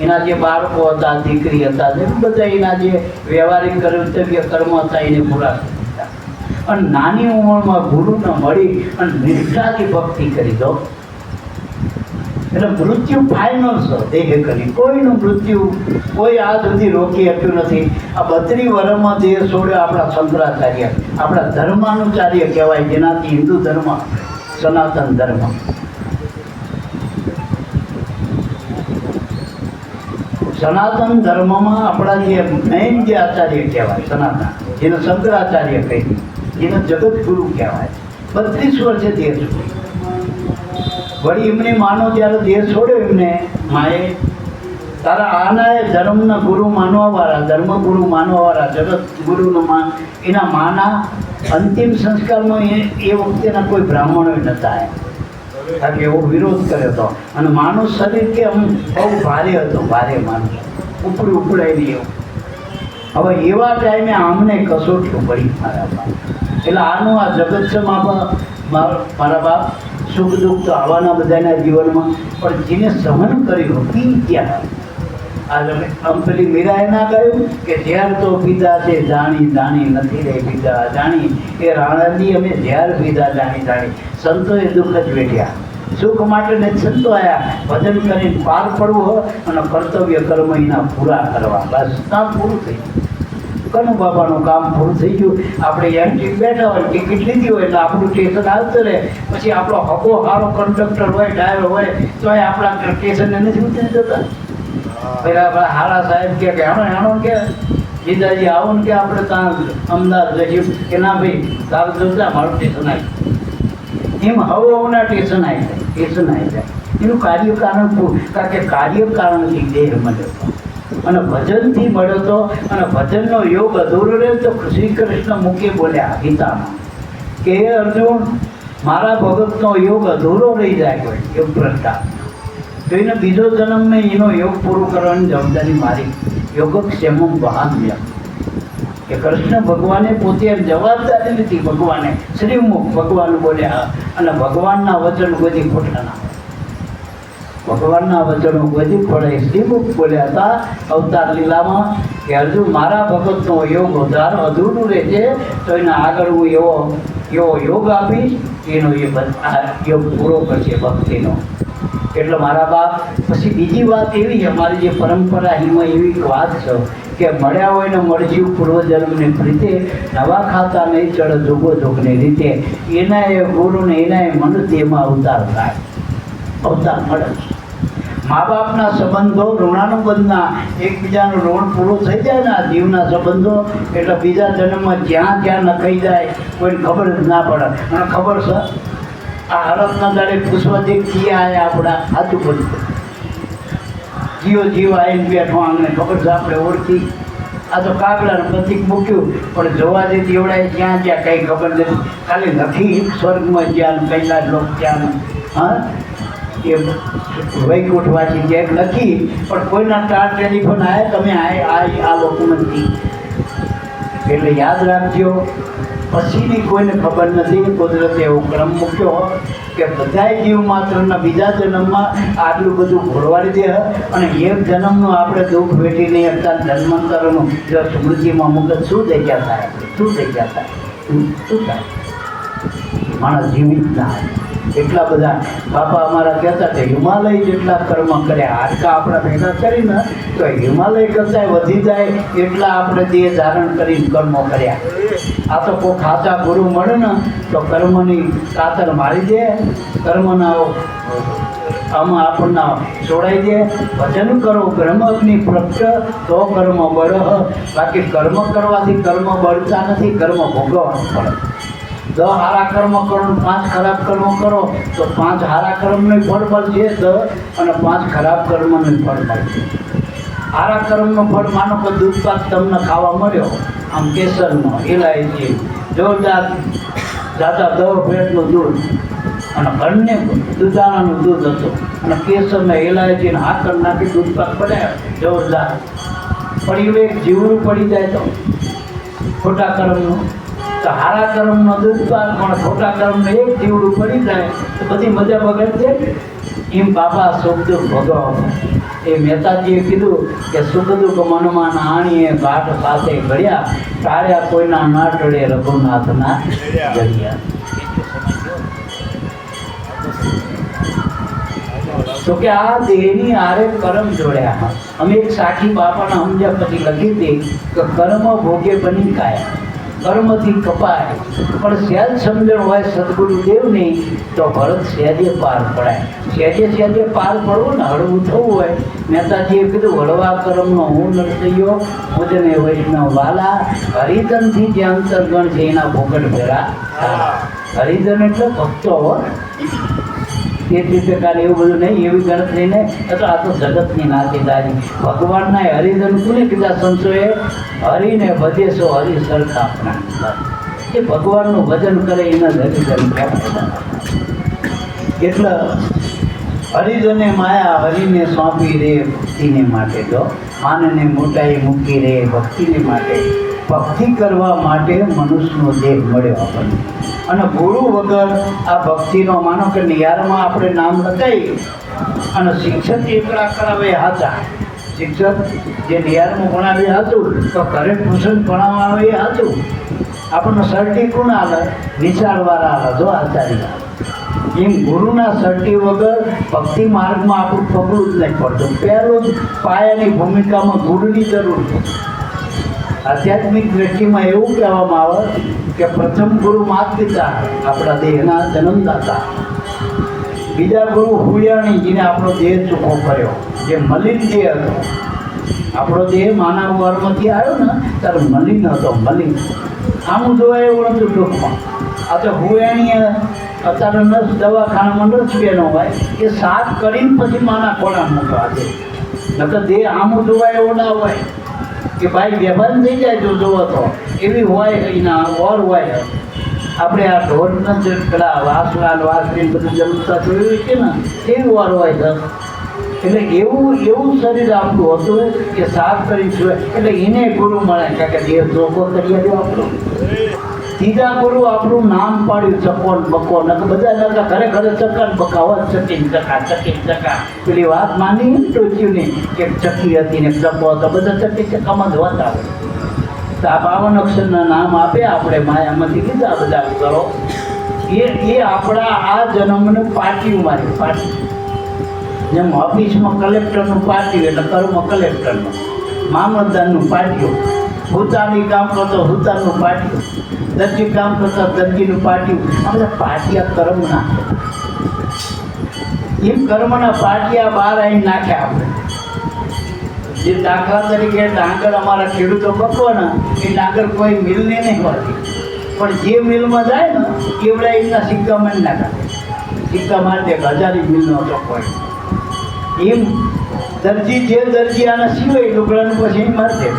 એના જે બાળકો હતા, દીકરી હતા, બધા એના જે વ્યવહારિક કર્તવ્ય કર્મો હતા એને પૂરા થઈ ગયા. અને નાની ઉંમરમાં ગુરુને મળી અને નિષ્ઠાથી ભક્તિ કરી દો એટલે મૃત્યુ ફાઇનલ છે. દેહ કરી કોઈનું મૃત્યુ કોઈ આજ સુધી રોકી શક્યું નથી. આ 32 વર્ષમાં દેહ છોડ્યો આપણા શંકરાચાર્ય, આપણા ધર્માનુચાર્ય કહેવાય, જેનાથી હિન્દુ ધર્મ સનાતન ધર્મ. સનાતન ધર્મમાં આપણા જે મેઇન જે આચાર્ય કહેવાય સનાતન, જેને શંકરાચાર્ય કહી, જેને જગતગુરુ કહેવાય, 32 વર્ષે દેહ છોડ્યો. વળી એમની માનો જ્યારે દેહ છોડ્યો એમને માએ, તારા આના ધર્મના ગુરુ માનવાવાળા, ધર્મગુરુ માનવાવાળા, જગતગુરુનો માન, એના માના અંતિમ સંસ્કારમાં એ વખતેના કોઈ બ્રાહ્મણો નહોતા, કારણ કે એવો વિરોધ કર્યો હતો. અને માનું શરીર કે આમ બહુ ભારે હતો, ભારે માનું ઉપડી ઉપડાવી એવું. હવે એવા ટાઈમે આમને કસોટી પડી મારા બાપ. એટલે આનું આ જગત છે મારા બાપ. સુખ દુઃખ તો આવવાના બધાના જીવનમાં, પણ જેને સહન કર્યું પી ગયા. આમ પેલી મીરાએ ના કહ્યું કે ઝેર તો પીધા છે જાણી જાણી, નથી રે પીધા જાણી, એ રાણાજી અમે ઝેર પીધા જાણી જાણી. સંતોએ દુઃખ જ વેઠ્યા, સુખ માટે ને સંતો આવ્યા ભજન કરીને પાર પડવું અને કર્તવ્ય કર્મ એના પૂરા કરવા. બસ કામ પૂરું થઈ ગયું. કનુ બાબાનું કામ પૂરું થઈ ગયું. આપણે એન્ટ્રી બેઠા હોય, ટિકિટ લીધી હોય એટલે આપણું સ્ટેશન આવતું રહે. પછી આપણો હકો સારો કંડક્ટર હોય, ડ્રાઈવર હોય, તો એ આપણા સ્ટેશને નથી ઉતરી જતા. પેલા આપણા હારા સાહેબ કે હાણો કે જીજાજી આવો ને કે આપણે ત્યાં અમદાવાદ જઈએ કે ના ભાઈ તારું જોતા મારું સ્ટેશન આવી. એમ હવના સ્ટેશન આવી જાય, સ્ટેશન આવી જાય. એનું કાર્યકારણ કારણ કે કાર્યકારણથી દેહ મળ્યો હતો અને ભજનથી મળ્યો હતો. અને ભજનનો યોગ અધૂરો રહ્યો તો શ્રી કૃષ્ણ મુખે બોલ્યા ગીતામાં કે હે અર્જુન, મારા ભગતનો યોગ અધૂરો રહી જાય કોઈ યોગ પ્રસ્તાવ તો એને બીજો જન્મ નહીં, એનો યોગ પૂરો કરવાની જવાબદારી મારી. યોગક્ષેમમ વહામ્યમ, કે કૃષ્ણ ભગવાને પોતે એમ જવાબદારી લીધી. ભગવાને શ્રીમુખ ભગવાન બોલ્યા અને ભગવાનના વચન બધી ખોટા ના. ભગવાનના વચનો બધી ખોડે શ્રીમુખ બોલ્યા હતા અવતાર લીલામાં કે હજુ મારા ભગતનો યોગ અધૂરું રહે છે તો એના આગળ હું એવો યોગ આપીશ, એનો એ યોગ પૂરો કરશે ભક્તિનો. એટલે મારા બાપ પછી બીજી વાત એવી, અમારી જે પરંપરા એમાં એવી વાત છે કે મળ્યા હોય ને મળજ્યું પૂર્વજન્મની પ્રીતે, નવા ખાતા નહીં ચડ જોગો જોગની રીતે. એના એ ગુરુને એના એ મનથી એમાં અવતાર થાય, અવતાર મળે. મા બાપના સંબંધો ઋણાનુબંધના, એકબીજાનું ઋણ પૂરું થઈ જાય ને આ જીવના સંબંધો, એટલે બીજા જન્મમાં જ્યાં જ્યાં નખાઈ જાય કોઈને ખબર જ ના પડે. અને ખબર છે આ હરતના દાડે પુષ્પદેવ જીયા આવ્યા આપણા સાચું બધું જીવ આવીને બેઠો, અમને ખબર છે આપણે ઓળખી. આ તો કાગડાનું પ્રતિક મૂક્યું પણ જોવા જઈ એવડાય જ્યાં જ્યાં કંઈ ખબર નથી. ખાલી નથી સ્વર્ગમાં જ્યાં કૈલાસ લોક ત્યાં, હા એ વૈકુંઠ વાંચી ક્યાંક લખી પણ કોઈના ટાર ટેલિફોન આવે તમે આ લોકો નથી. એટલે યાદ રાખજો, પછીની કોઈને ખબર નથી. કુદરતે એવો ક્રમ મૂક્યો કે બધાય જીવ માત્રના બીજા જન્મમાં આટલું બધું ઘોડવાડી દે અને એક જન્મનું આપણે દુઃખ વેઠી નહીં હતા. જન્માંતરનું જો સ્મૃતિમાં મુકત શું જગ્યા થાય, શું જગ્યા થાય, શું થાય? માણસ જીવિત ના આવે. એટલા બધા બાપા અમારા કહેતા કે હિમાલય જેટલા કર્મ કર્યા, હાડકા આપણા ભેગા કરીને તો હિમાલય કરતાં વધી જાય એટલા આપણે દેહ ધારણ કરીને કર્મો કર્યા. આ તો કોઈ ખાતા ગુરુ મળે ને તો કર્મની કાતર મારી દે, કર્મના આમાં આપણને છોડાઈ દે. ભજન કરો બ્રહ્મ અગ્નિ પ્રગટ તો કર્મ બળહ. બાકી કર્મ કરવાથી કર્મ બળતા નથી, કર્મ ભોગવવાનું પડે. 10 સારા કર્મ કરો, 5 ખરાબ કર્મ કરો તો 5 સારા કર્મનું ફળ મળશે, 10 અને 5 ખરાબ કર્મનું ફળ મળશે. સારા કર્મનું ફળ માનો કે દૂધ પાક તમને ખાવા મળ્યો, આમ કેસરનો ઇલાયચી જોરદાર દાદા 10 પેટનું દૂધ અને બંને દૂધાણાનું દૂધ હતું અને કેસરને ઇલાયચીને હાકર નાખી દૂધ પાક બનાવ્યો જોરદાર. પણ એવું એક જીવડું પડી જાય તો ખોટા કર્મનું, તો હારા કર્મનો દૂધ પાક પણ ખોટા કર્મનું એક જીવડું પડી જાય તો બધી મજા બગડ જાય. એમ બાપા સુખ દુઃખ ભોગવવા એ મહેતાજીએ કીધું કે સુખ દુઃખ મનમાં આણીએ ઘાટ સાથે ઘડ્યા, ટાળ્યા કોઈના ના ટળે રઘુનાથના જડિયા. તો કે આ દેહની આરે કર્મ જોડ્યા. અમે એક સાખી બાપાના સમજ્યા પછી લખી હતી કે કર્મ ભોગે બની કાયા, કર્મથી કપાય. પણ સહેજ સમજણ હોય સદગુરુદેવની તો ભરત સહેજે પાર પડાય. સહેજે પાર પડવું ને હળવું થવું હોય, મહેતાજીએ કીધું હળવા કર્મનો હું નરસૈયો મુજને વૈષ્ણવ વાલા, હરિજનથી જે અંતરગણ છે એના ભોગટ ભેરા. હરિજન એટલે ભક્તો. તેથી પ્રકાર એવું બધું નહીં, એવી ગણતરી નહીં. તો આ તો જગતની નાતીદારી. ભગવાનના હરિજન કોને કીધા સંતોએ? હરિને ભજે સો હરિ સરખા આપણા. એ ભગવાનનું ભજન કરે એના જ હરિજન કહેવાય. એટલે હરિજને માયા હરિને સોંપી રે ભક્તિને માટે, તો માનને મોટાઈ મૂકી રે ભક્તિને માટે. ભક્તિ કરવા માટે મનુષ્યનો દેહ મળ્યો આપણને. અને ગુરુ વગર આ ભક્તિનો માનો કે નિયારમાં આપણે નામ લખાઈ અને શિક્ષક એકલા કરાવે હાચા. શિક્ષક જે નિયારમાં ભણાવે હાચું, તો ઘરે ટ્યુશન ભણાવવા આવે એ હાચું. આપણને સર્ટી કોણ આવે? વિચારવાળા આવે, જો આચાર્ય. એમ ગુરુના સર્ટી વગર ભક્તિ માર્ગમાં આપણું પગલું જ નહીં પડતું. પહેલું જ પાયાની ભૂમિકામાં ગુરુની જરૂર છે. આધ્યાત્મિક દ્રષ્ટિમાં એવું કહેવામાં આવે કે પ્રથમ ગુરુ માત પિતા, આપણા દેહના જન્મદાતા. બીજા ગુરુ હુયાણી, જેને આપણો દેહ ચોખ્ખો કર્યો, જે મલિન દેહ હતો. આપણો દેહ માનવ વર્ગમાંથી આવ્યો ને ત્યારે મલિન હતો, મલિન. આમ જોવાય એવું નતું ટૂંકમાં. આ તો હુયાણીએ અત્યારે નર્સ દવાખાનામાં નર્સ બેનો હોય એ સાફ કરીને પછી માના ખોળા મૂકવા દે. નકર દેહ આમ જોવાય એવું ના હોય કે ભાઈ વ્યવહાર થઈ જાય. જો જોવો તો એવી હોય એના ઓર હોય. આપણે આ ઢોરના જે પેલા વાસલાલ વાસલી બધું જમતા જોયું છે ને એવી ઓર હોય છે. એટલે એવું શરીર આપણું હતું કે સાફ કરી જોઈએ. એટલે એને ગુરુ મળે કે દેહ ચોખ્ખો કરી આવ્યો આપણું. ત્રીજા ગુરુ આપણું નામ પાડ્યું ચકોન બકો. બધા નકા ઘરે ઘરે ચકન બકા હોય, ચકીન ચકા. પેલી વાત માની ટોચ્યુંની કે ચકી હતી ને ચકો હતો, બધા ચકી ચકામાં જ હોતા હોય. તો આ 52 અક્ષરના નામ આપ્યા આપણે માયામાંથી લીધા બધા કરો. એ આપણા આ જન્મનું પાટિયું માર્યું. પાટિયું જેમ ઓફિસમાં કલેક્ટરનું પાટિયું એટલે કર્મ કલેક્ટરનું, મામલતદારનું પાટિયું, હુતાની કામ કરતો હુતાનું પાટિયું, દરજી કામ કરતા દરજીનું પાટિયું. આ બધા પાટિયા કર્મના. એમ કર્મના પાટિયા બહાર આવીને નાખ્યા આપણે. જે દાખલા તરીકે ડાંગર અમારા ખેડૂતો પકવાના એ ડાંગર કોઈ મિલની નહીં હોતી, પણ જે મિલમાં જાય ને એવડા એમના સિક્કામાં જ નાખે. સિક્કા મારી દે 1000 મિલનો ચોખ્ખો હોય. એમ દરજી જે દરજી આના સિવાય લુગડાનું પછી મારી દે.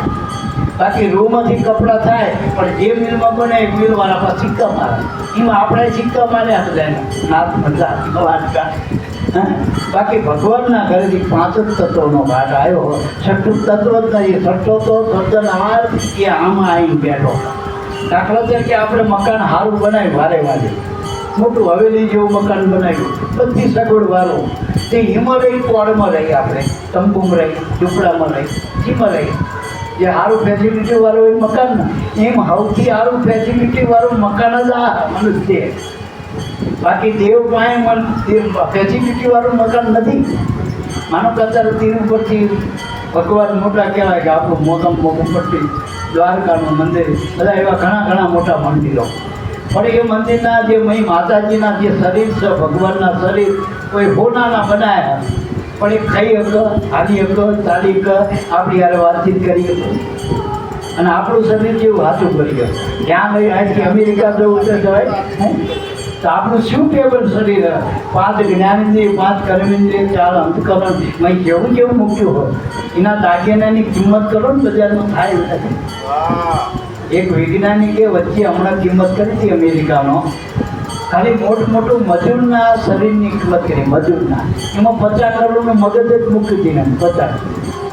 બાકી રૂમાંથી કપડાં થાય પણ જે મિલમાં બને એ મિલવાળા પાસે સિક્કા મારે. એમાં આપણે સિક્કા માર્યા બધાને નાથ મજા વાટકા. બાકી ભગવાનના ઘરેથી 5 જ તત્વોનો ઘાટ આવ્યો. છઠ્ઠું તત્વ જ નહીં, છઠ્ઠો તો સર્જનહાર એ આમાં આવીને બેઠો. દાખલા તરીકે આપણે મકાન સારું બનાવ્યું, વારે વારે મોટું હવેલી જેવું મકાન બનાવ્યું, બધી સગવડ વાળું. તે એમાં રહી, કોળમાં રહી, આપણે તંબુમાં રહી, ઝૂંપડામાં રહી, જીમાં રહી. જે સારું ફેસિલિટી વાળું એ મકાન ને એમ સૌથી સારું ફેસિલિટી વાળું મકાન જ આ મનુષ્ય. બાકી દેવ પાસે ફેસિલિટી વાળું મકાન નથી. માનો કે અત્યારે તીર ઉપરથી ભગવાન મોટા કહેવાય કે આપણું મોગમ પટ્ટી દ્વારકાનું મંદિર, બધા એવા ઘણા મોટા મંદિરો. પણ એ મંદિરના જે માતાજીના જે શરીર છે, ભગવાનના શરીર કોઈ હોનાના બનાવ્યા, પણ એ ખાઈ હકો, હાલી હકો, ચાલી હકો, આપણી યારે વાતચીત કરી હકો. અને આપણું શરીર જેવું સાચું કરીએ. ત્યાં લઈ અહીંથી અમેરિકા જવું છે જવાય તો આપણું શું ટેબલ શરીર, 5 જ્ઞાનેન્દ્રિય, 5 કર્મેન્દ્રિય, 4 અંતકરણ કેવું મૂક્યું હોય. એના દાગીનાની કિંમત કરો ને બજારમાં થાય નથી. એક વૈજ્ઞાનિકે વચ્ચે હમણાં કિંમત કરી હતી અમેરિકાનો. ખાલી મોટું મજૂરના શરીરની કિંમત કરી, મજૂરના. એમાં 50 કરોડનું મગજ જ મૂકી હતી ને 50.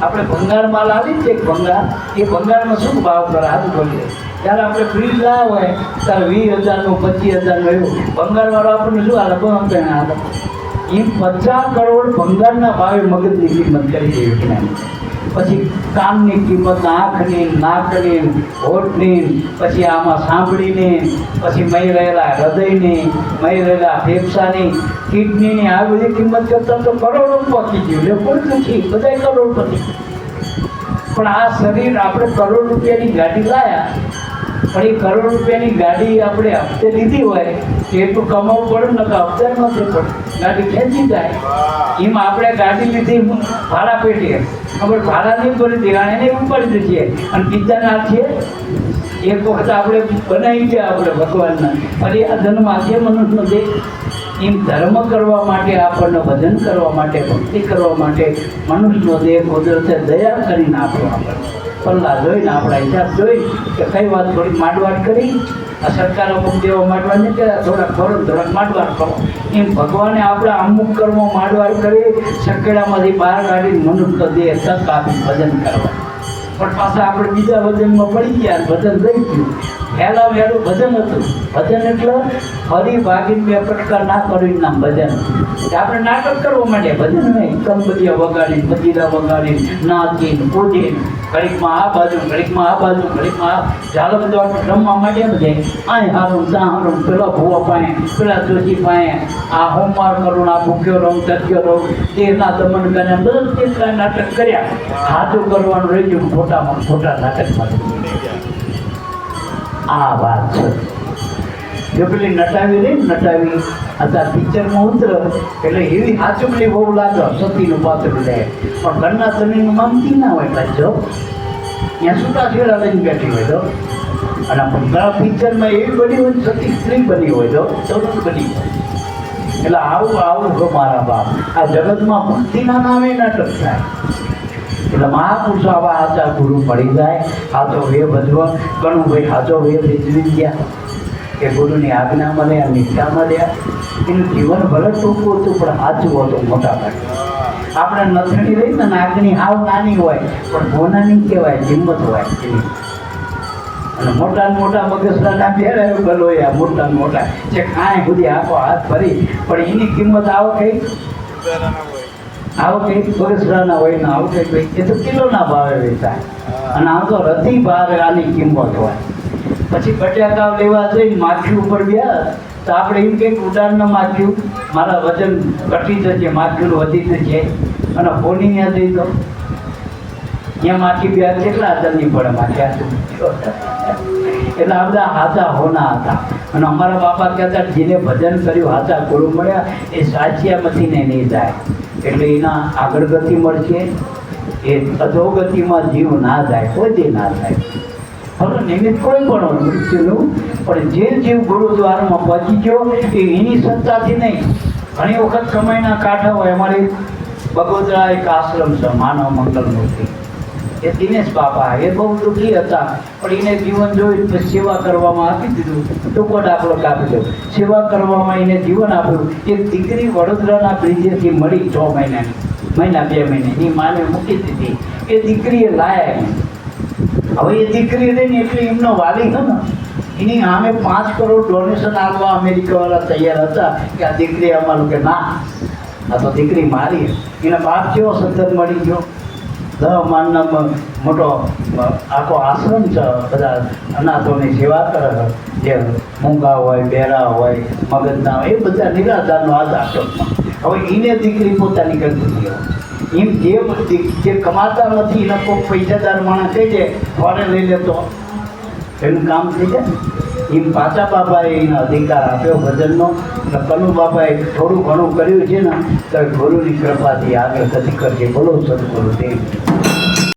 આપણે ભંગારમાં લાવી છે ભંગાર, એ ભંગારમાં શું ભાવ કરે હાથ બોલીએ. ત્યારે આપણે ફ્રીજ લાવ્યા હોય ત્યારે 20,000નું 25,000નું એવું ભંગારવાળો આપણને શું હાલે? હાલે એ 50 કરોડ ભંગારના ભાવે મગજની કિંમત કરી છે વિજ્ઞાન. પછી કાનની કિંમત, આંખની, નાકની, હોઠની, પછી આમાં સાંભળીને, પછી મય રહેલા હૃદયની, મય રહેલા ફેફસાની, કિડનીની, આ બધી કિંમત કરતાં તો કરોડો પહોંચી ગયું. એટલે કોઈ નથી, બધા કરોડપતિ. પણ આ શરીર આપણે કરોડ રૂપિયાની ગાડી લાયા, પણ એ કરોડ રૂપિયાની ગાડી આપણે હપ્તે લીધી હોય તો એટલું કમાવવું પડે ને, કે હપ્તે નથી પડે, ગાડી ખેંચી જાય. એમાં આપણે ગાડી લીધી ભાડા પેટીએ, ખબર ભાડા નહીં કરી દેવાને એને ઉપાડી દઈએ અને પિતાના છે એક વખત આપણે બનાવી ગયા આપણે ભગવાનના ફરી આ જન્મ આજે મનુષ્યનો દેહ. એમ ધર્મ કરવા માટે, આપણને ભજન કરવા માટે, ભક્તિ કરવા માટે મનુષ્યનો દેહ કુદરતે દયા કરીને આપણો આપણે પલ્લા જોઈને, આપણા હિસાબ જોઈ કે કઈ વાત થોડીક માંડવાટ કરી. આ સરકાર અમુક દેવા માંડવા નહીં કર્યા, થોડાક કરો થોડાક માંડવાટ કરો. એમ ભગવાને આપણા અમુક કર્મો માંડવાટ કરી સકેડામાંથી બહાર કાઢીને મનુષ્ય દેહ તક આપી ભજન કરવા. પણ પાછા આપણે બીજા ભજનમાં પડી ગયા, ભજન રહી ગયું. પહેલાં વહેલું ભજન હતું. ભજન એટલે ફરી ભાગીને બે કટકા ના કરીને નામ ભજન. આપણે નાટક કરવા માંડ્યા, ભજન નહીં. કંબલિયા વગાડીને, મજીરા વગાડીને, નાચીને, કૂદીને, ઘડીકમાં આ બાજુ, ઘડીકમાં આ બાજુ, ઘડીકમાં આ ઝાલો બધો રમવા માંડ્યા બધે. અહીં હારું, ત્યાં હારું, પેલા ભૂવા પાસે, પેલા જોશી પાસે, આ હોમવાર કરું, આ ભૂખ્યો રહું, તથ્યો રહું, તેના દમન કર્યા, બધા કેટલા નાટક કર્યા. સાચું કરવાનું રહી ગયું, ખોટામાં ખોટા નાટકમાં. આ વાત છે. જો પેલી નટાવી રહી ને, નટાવી અત્યારે પિક્ચરમાં ઉતરે એટલે એવી હાચુકલી બહુ લાગે, સતીનું પાત્ર લે, પણ ઘરના તનીનું માનતી ના હોય પાછો. ત્યાં છૂટા છેડા લઈને બેઠી હોય તો, અને ઘણા પિક્ચરમાં એવી બની હોય, સતી સ્ત્રી બની હોય તો સૌથી બની હોય. એટલે આવું આવું છો મારા બાપ. આ જગતમાં ભક્તિના નામે નાટક થાય. એટલે મહાપુરુષો આવા સાચા ગુરુ મળી જાય, સાચો વે ભજવા. ઘણું ભાઈ સાચો વે ભજવી ગયા કે ગુરુની આજ્ઞા મળે, નિષ્ઠા મળ્યા. એનું જીવન ભલે ટૂંકું હતું પણ સાચું હતું મોટા ભાગે. આપણે નથણી રહી ને, નાગની હાવ નાની હોય પણ ગોનાની કહેવાય, હિંમત હોય એની. અને મોટા મોટા મગસરાના પહેરાય ગલોયા, મોટા મોટા છે કાંઈ સુધી આખો હાથ ભરી, પણ એની કિંમત આવો કઈ બગસરાના હોય ને, આવું કંઈક એ તો કિલોના ભાવે વેચાય. અને આ તો રતી ભાર આની કિંમત હોય. પછી બટાકા લેવા જઈને માખી ઉપર ગયા તો આપણે એમ કંઈક ઉડાડને માખ્યું, મારા વજન ઘટી જશે, માખ્યું વધી જશે. અને હોની ત્યાં જઈ તો ત્યાં માખી બે કેટલા જલ્દી પડે માખ્યા. એટલે આ બધા હાચા હોના હતા. અને અમારા બાપા કહેતા જેને ભજન કર્યું, હાચા ગુરુ મળ્યા, એ સાચિયામાંથી ને નહીં જાય. એટલે એના આગળ ગતિ મળશે, એ અધોગતિમાં જીવ ના જાય, કોઈ દે ના થાય. હવે નિમિત્ત કોઈ પણ હોય મૃત્યુનું, પણ જે જીવ ગુરુદ્વારમાં પહોંચી ગયો એ એની સત્તાથી નહીં. ઘણી વખત કમાઈના કાંઠા હોય. અમારી બગોદરા એક આશ્રમ છે, માનવ મંગલ મૂર્તિ, એ દિનેશ બાપા, એ બહુ દુઃખી હતા, પણ એને જીવન જોઈ સેવા કરવામાં આપી દીધું. ટૂંકો દાખલો કાપી દો, સેવા કરવામાં એને જીવન આપ્યું. એક દીકરી વડોદરાના બ્રિજેથી મળી 6 મહિનાની, 2 મહિને એની માને મૂકી દીધી. એ દીકરીએ લાયા એને. હવે એ દીકરી રહીને એટલે એમનો વાલી હતો ને, એની સામે 5 કરોડ ડોનેશન આપવા અમેરિકાવાળા તૈયાર હતા કે આ દીકરી અમારું, કે ના આ તો દીકરી મારી. એના બાપ જેવો સદ્ધર મળી ગયો. 10 માળનો મોટો આખો આશ્રમ છે, બધા અનાથોની સેવા કરે છે. જે મૂંગા હોય, બેરા હોય, મગજના હોય, એ બધા નિરાધારનો આ આશ્રમમાં. હવે એને દીકરી પોતાની કરતી હતી. એમ જે કમાતા નથી એને કોઈ પૈસાદાર માણસ કહી દે, ફોરે લઈ લેતો, એનું કામ થઈ જાય. એમ પાછા બાપાએ એનો અધિકાર આપ્યો ભજનનો. કનુ બાપાએ થોડું ઘણું કર્યું છે ને, તો ગુરુની કૃપાથી આગળ ગતિ કરશે. બોલો સદગુરુ દેવ.